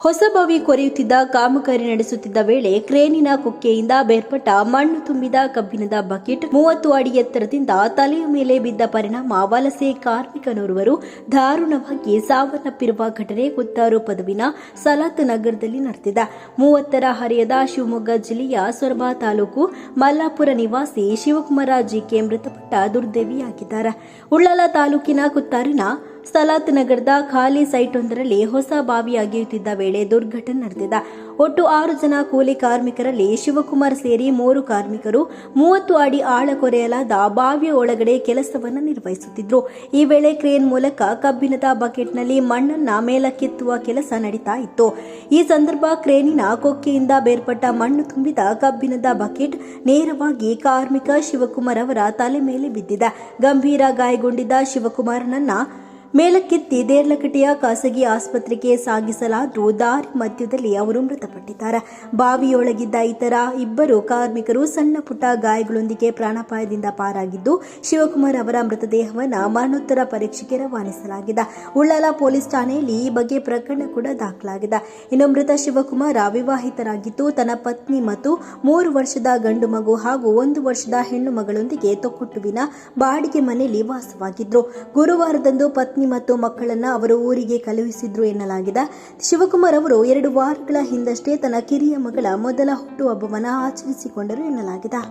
ಹೊಸಬಾವಿ ಕೊರೆಯುತ್ತಿದ್ದ ಕಾಮಗಾರಿ ನಡೆಸುತ್ತಿದ್ದ ವೇಳೆ ಕ್ರೇನಿನ ಕೊಕ್ಕೆಯಿಂದ ಬೇರ್ಪಟ್ಟ ಮಣ್ಣು ತುಂಬಿದ ಕಬ್ಬಿಣದ ಬಕೆಟ್ 30 ಅಡಿ ಎತ್ತರದಿಂದ ತಲೆಯ ಮೇಲೆ ಬಿದ್ದ ಪರಿಣಾಮ ವಲಸೆ ಕಾರ್ಮಿಕನೋರ್ವರು ದಾರುಣವಾಗಿ ಸಾವನ್ನಪ್ಪಿರುವ ಘಟನೆ ಕುತ್ತಾರು ಪದವಿನ ಸಲಾತ್ ನಗರದಲ್ಲಿ ನಡೆದಿದೆ. 30ರ ಹರೆಯದ ಶಿವಮೊಗ್ಗ ಜಿಲ್ಲೆಯ ಸೊರಬ ತಾಲೂಕು ಮಲ್ಲಾಪುರ ನಿವಾಸಿ ಶಿವಕುಮಾರ ಜಿಕೆ ಮೃತಪಟ್ಟ ದುರ್ದೈವಿಯಾಗಿದ್ದಾರೆ. ಉಳ್ಳಾಲ ತಾಲೂಕಿನ ಕುತ್ತಾರಿನ ಸಲಾತ್ ನಗರದ ಖಾಲಿ ಸೈಟ್ವೊಂದರಲ್ಲಿ ಹೊಸ ಬಾವಿ ಅಗೆಯುತ್ತಿದ್ದ ವೇಳೆ ದುರ್ಘಟನೆ ನಡೆದಿದೆ. ಒಟ್ಟು 6 ಜನ ಕೂಲಿ ಕಾರ್ಮಿಕರಲ್ಲಿ ಶಿವಕುಮಾರ್ ಸೇರಿ 3 ಕಾರ್ಮಿಕರು 30 ಅಡಿ ಆಳ ಕೊರೆಯಲಾದ ಬಾವಿಯ ಒಳಗಡೆ ಕೆಲಸವನ್ನು ನಿರ್ವಹಿಸುತ್ತಿದ್ದರು. ಈ ವೇಳೆ ಕ್ರೇನ್ ಮೂಲಕ ಕಬ್ಬಿಣದ ಬಕೆಟ್ನಲ್ಲಿ ಮಣ್ಣನ್ನ ಮೇಲಕ್ಕೆತ್ತುವ ಕೆಲಸ ನಡೀತಾ ಇತ್ತು. ಈ ಸಂದರ್ಭ ಕ್ರೇನಿನ ಕೊಕ್ಕೆಯಿಂದ ಬೇರ್ಪಟ್ಟ ಮಣ್ಣು ತುಂಬಿದ ಕಬ್ಬಿಣದ ಬಕೆಟ್ ನೇರವಾಗಿ ಕಾರ್ಮಿಕ ಶಿವಕುಮಾರ್ ಅವರ ತಲೆ ಮೇಲೆ ಬಿದ್ದಿದೆ. ಗಂಭೀರ ಗಾಯಗೊಂಡಿದ್ದ ಶಿವಕುಮಾರ್ನನ್ನ ಮೇಲಕ್ಕೆತ್ತಿ ದೇರ್ಲಕಟೆಯ ಖಾಸಗಿ ಆಸ್ಪತ್ರೆಗೆ ಸಾಗಿಸಲಾದರೂ ದಾರಿ ಮಧ್ಯದಲ್ಲಿ ಅವರು ಮೃತಪಟ್ಟಿದ್ದಾರೆ. ಬಾವಿಯೊಳಗಿದ್ದ ಇತರ 2 ಕಾರ್ಮಿಕರು ಸಣ್ಣ ಪುಟ್ಟ ಗಾಯಗಳೊಂದಿಗೆ ಪ್ರಾಣಾಪಾಯದಿಂದ ಪಾರಾಗಿದ್ದು, ಶಿವಕುಮಾರ್ ಅವರ ಮೃತದೇಹವನ್ನು ಮರಣೋತ್ತರ ಪರೀಕ್ಷೆಗೆ ರವಾನಿಸಲಾಗಿದೆ. ಉಳ್ಳಾಲ ಪೊಲೀಸ್ ಠಾಣೆಯಲ್ಲಿ ಈ ಬಗ್ಗೆ ಪ್ರಕರಣ ಕೂಡ ದಾಖಲಾಗಿದೆ. ಇನ್ನು ಮೃತ ಶಿವಕುಮಾರ್ ವಿವಾಹಿತರಾಗಿದ್ದು, ತನ್ನ ಪತ್ನಿ ಮತ್ತು 3 ವರ್ಷದ ಗಂಡು ಮಗು ಹಾಗೂ 1 ವರ್ಷದ ಹೆಣ್ಣು ಮಗಳೊಂದಿಗೆ ತೊಕ್ಕೊಟ್ಟುವಿನ ಬಾಡಿಗೆ ಮನೆಯಲ್ಲಿ ವಾಸವಾಗಿದ್ರು. ಗುರುವಾರದಂದು ಪತ್ನಿ ಮತ್ತು ಮಕ್ಕಳನ್ನ ಅವರು ಊರಿಗೆ ಕಳುಹಿಸಿದ್ರು ಎನ್ನಲಾಗಿದೆ. ಶಿವಕುಮಾರ್ ಅವರು 2 ವಾರಗಳ ಹಿಂದಷ್ಟೇ ತನ್ನ ಕಿರಿಯ ಮಗಳ ಮೊದಲ ಹುಟ್ಟುಹಬ್ಬವನ್ನು ಆಚರಿಸಿಕೊಂಡರು ಎನ್ನಲಾಗಿದೆ.